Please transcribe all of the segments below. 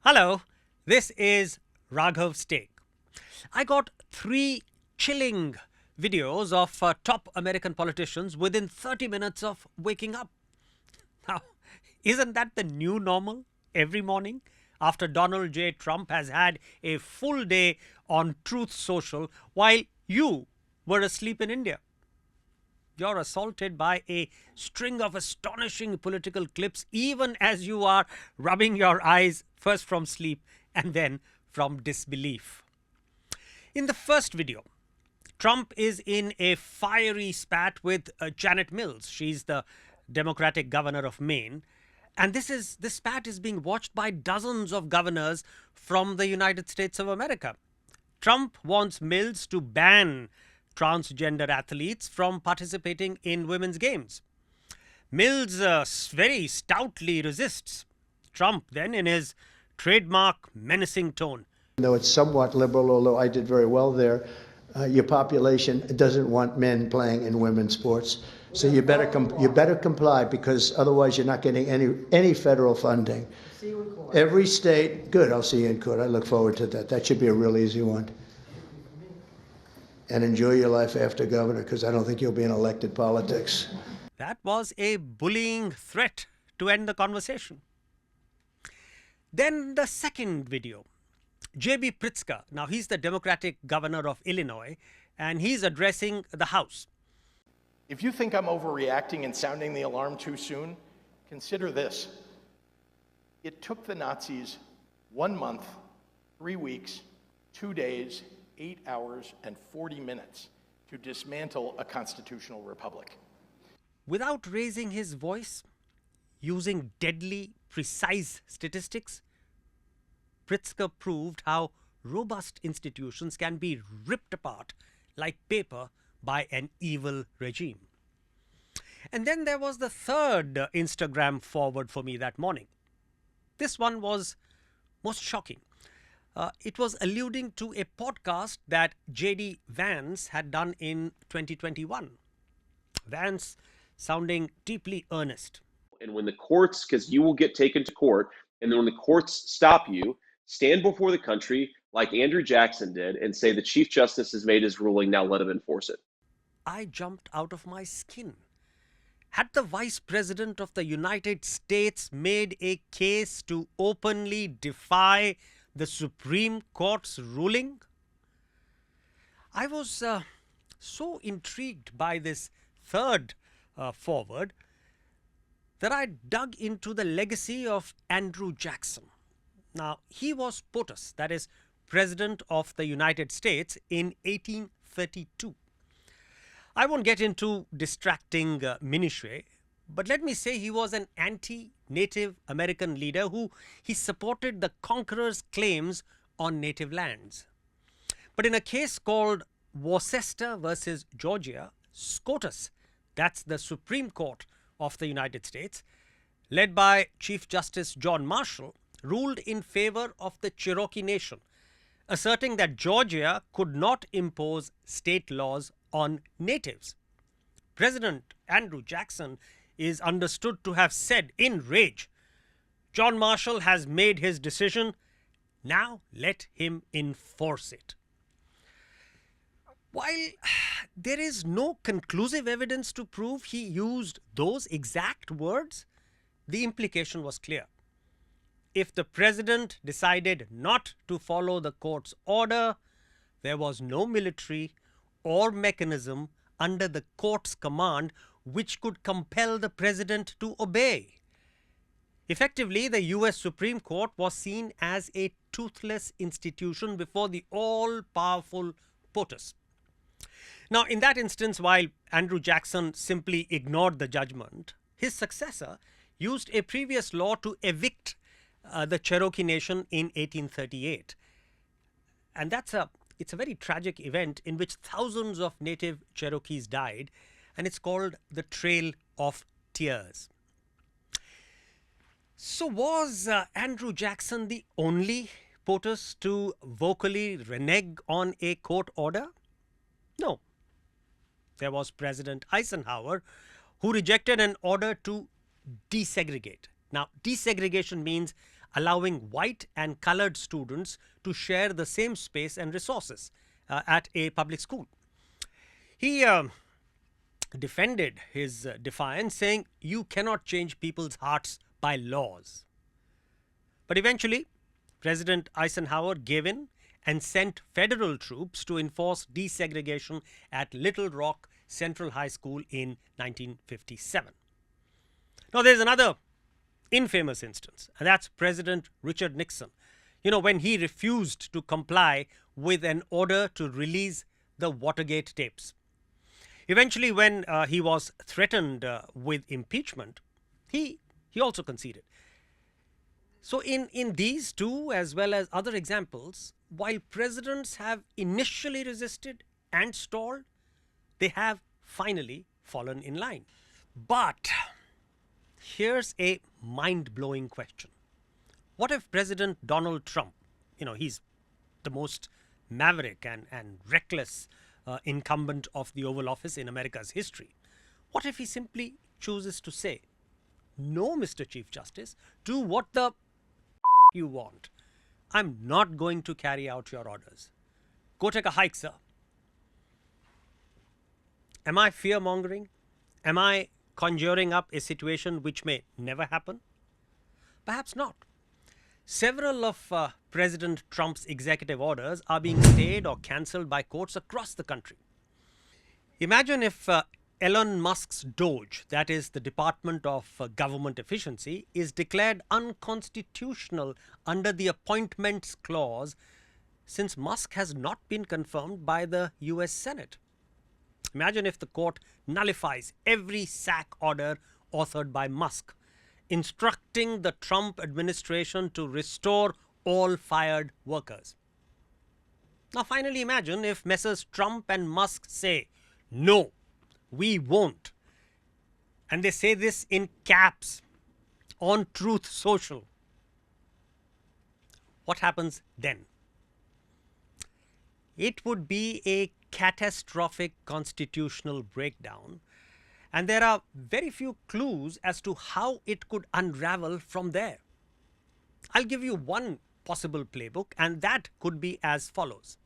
Hello, this is Raghav's Take. I got 3 chilling videos of top American politicians within 30 minutes of waking up. Now, isn't that the new normal every morning after Donald J. Trump has had a full day on Truth Social while you were asleep in India? You're assaulted by a string of astonishing political clips, even as you are rubbing your eyes first from sleep and then from disbelief. In the first video, Trump is in a fiery spat with Janet Mills. She's the Democratic governor of Maine. And this spat is being watched by dozens of governors from the United States of America. Trump wants Mills to ban transgender athletes from participating in women's games. Mills very stoutly resists. Trump then, in his trademark menacing tone, though it's somewhat liberal, although I did very well there, your population doesn't want men playing in women's sports. So you better comply, because otherwise you're not getting any federal funding. See you in court. Every state, good, I'll see you in court. I look forward to that. That should be a real easy one. And enjoy your life after governor, because I don't think you'll be in elected politics. that was a bullying threat to end the conversation. Then the second video, J.B. Pritzker. Now, he's the Democratic governor of Illinois, and he's addressing the House. If you think I'm overreacting and sounding the alarm too soon, consider this. It took the Nazis 1 month, 3 weeks, 2 days, 8 hours, and 40 minutes to dismantle a constitutional republic. Without raising his voice, using deadly, precise statistics, Pritzker proved how robust institutions can be ripped apart like paper by an evil regime. And then there was the third Instagram forward for me that morning. This one was most shocking. It was alluding to a podcast that J.D. Vance had done in 2021. Vance sounding deeply earnest. And when the courts, because you will get taken to court, and then when the courts stop you, stand before the country like Andrew Jackson did and say the Chief Justice has made his ruling, now let him enforce it. I jumped out of my skin. Had the Vice President of the United States made a case to openly defy the Supreme Court's ruling? I was so intrigued by this third forward that I dug into the legacy of Andrew Jackson. Now, he was POTUS, that is, President of the United States, in 1832. I won't get into distracting minutiae, but let me say he was an anti-Native American leader who he supported the conqueror's claims on native lands. But in a case called Worcester versus Georgia, SCOTUS, that's the Supreme Court of the United States, led by Chief Justice John Marshall, ruled in favor of the Cherokee Nation, asserting that Georgia could not impose state laws on natives. President Andrew Jackson is understood to have said in rage, "John Marshall has made his decision, now let him enforce it." While there is no conclusive evidence to prove he used those exact words, the implication was clear. If the president decided not to follow the court's order, there was no military or mechanism under the court's command which could compel the president to obey. Effectively, the US Supreme Court was seen as a toothless institution before the all-powerful POTUS. Now, in that instance, while Andrew Jackson simply ignored the judgment, his successor used a previous law to evict the Cherokee Nation in 1838. And it's a very tragic event in which thousands of native Cherokees died, and it's called the Trail of Tears. So was Andrew Jackson the only POTUS to vocally renege on a court order? No. There was President Eisenhower, who rejected an order to desegregate. Now, desegregation means allowing white and colored students to share the same space and resources at a public school. He defended his defiance, saying, "You cannot change people's hearts by laws." But eventually, President Eisenhower gave in and sent federal troops to enforce desegregation at Little Rock Central High School in 1957. Now, there's another infamous instance, and that's President Richard Nixon, when he refused to comply with an order to release the Watergate tapes. Eventually, when he was threatened with impeachment, he also conceded. So in these two, as well as other examples, while presidents have initially resisted and stalled, they have finally fallen in line. But here's a mind-blowing question. What if President Donald Trump, he's the most maverick and reckless incumbent of the Oval Office in America's history, what if he simply chooses to say, "No, Mr. Chief Justice, do what the you want. I'm not going to carry out your orders. Go take a hike, sir." Am I fear-mongering? Am I conjuring up a situation which may never happen? Perhaps not. Several of President Trump's executive orders are being stayed or cancelled by courts across the country. Imagine if Elon Musk's DOGE, that is the Department of Government Efficiency, is declared unconstitutional under the Appointments Clause, since Musk has not been confirmed by the US Senate. Imagine if the court nullifies every sack order authored by Musk, instructing the Trump administration to restore all fired workers. Now, finally, imagine if Messrs. Trump and Musk say, "No, we won't." And they say this in caps on Truth Social. What happens then? It would be a catastrophic constitutional breakdown, and there are very few clues as to how it could unravel from there. I'll give you one possible playbook, and that could be as follows.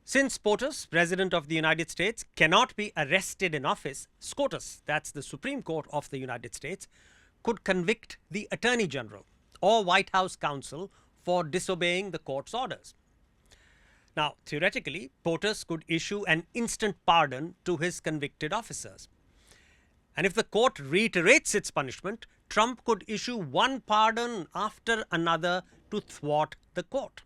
Since POTUS, President of the United States, cannot be arrested in office, SCOTUS, that's the Supreme Court of the United States, could convict the Attorney General or White House counsel for disobeying the court's orders. Now, theoretically, POTUS could issue an instant pardon to his convicted officers. And if the court reiterates its punishment, Trump could issue one pardon after another to thwart the court.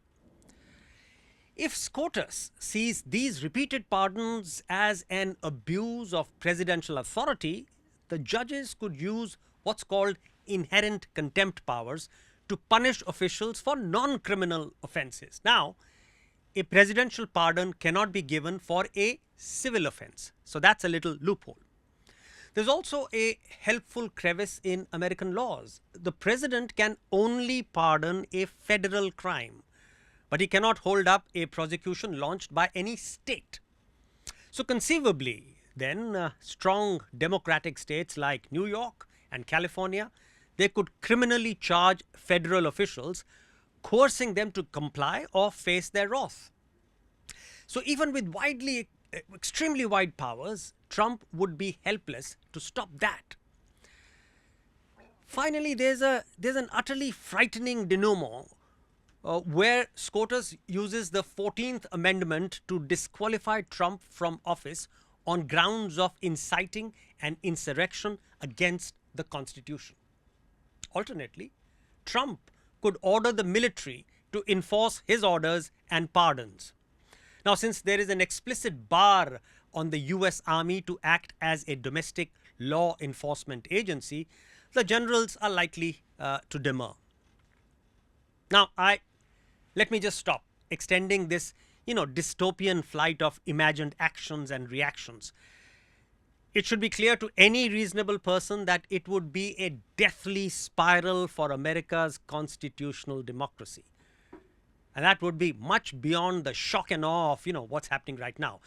If SCOTUS sees these repeated pardons as an abuse of presidential authority, the judges could use what's called inherent contempt powers to punish officials for non-criminal offenses. Now, a presidential pardon cannot be given for a civil offense. So that's a little loophole. There's also a helpful crevice in American laws. The president can only pardon a federal crime, but he cannot hold up a prosecution launched by any state. So conceivably, then, strong democratic states like New York and California, they could criminally charge federal officials, coercing them to comply or face their wrath. So even with extremely wide powers, Trump would be helpless to stop that. Finally, there's an utterly frightening denouement where SCOTUS uses the 14th Amendment to disqualify Trump from office on grounds of inciting an insurrection against the Constitution. Alternately, Trump could order the military to enforce his orders and pardons. Now, since there is an explicit bar on the US Army to act as a domestic law enforcement agency, the generals are likely to demur. Now, let me just stop extending this, dystopian flight of imagined actions and reactions. It should be clear to any reasonable person that it would be a deathly spiral for America's constitutional democracy. And that would be much beyond the shock and awe of, what's happening right now.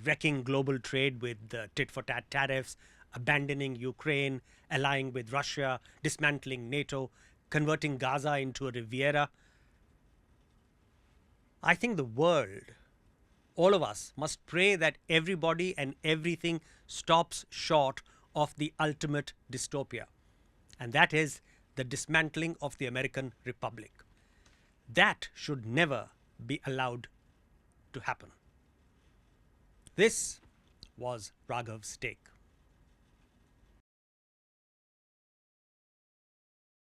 Wrecking global trade with tit-for-tat tariffs, abandoning Ukraine, allying with Russia, dismantling NATO, converting Gaza into a Riviera. I think the world, all of us, must pray that everybody and everything stops short of the ultimate dystopia, and that is the dismantling of the American Republic. That should never be allowed to happen. This was Raghav's take.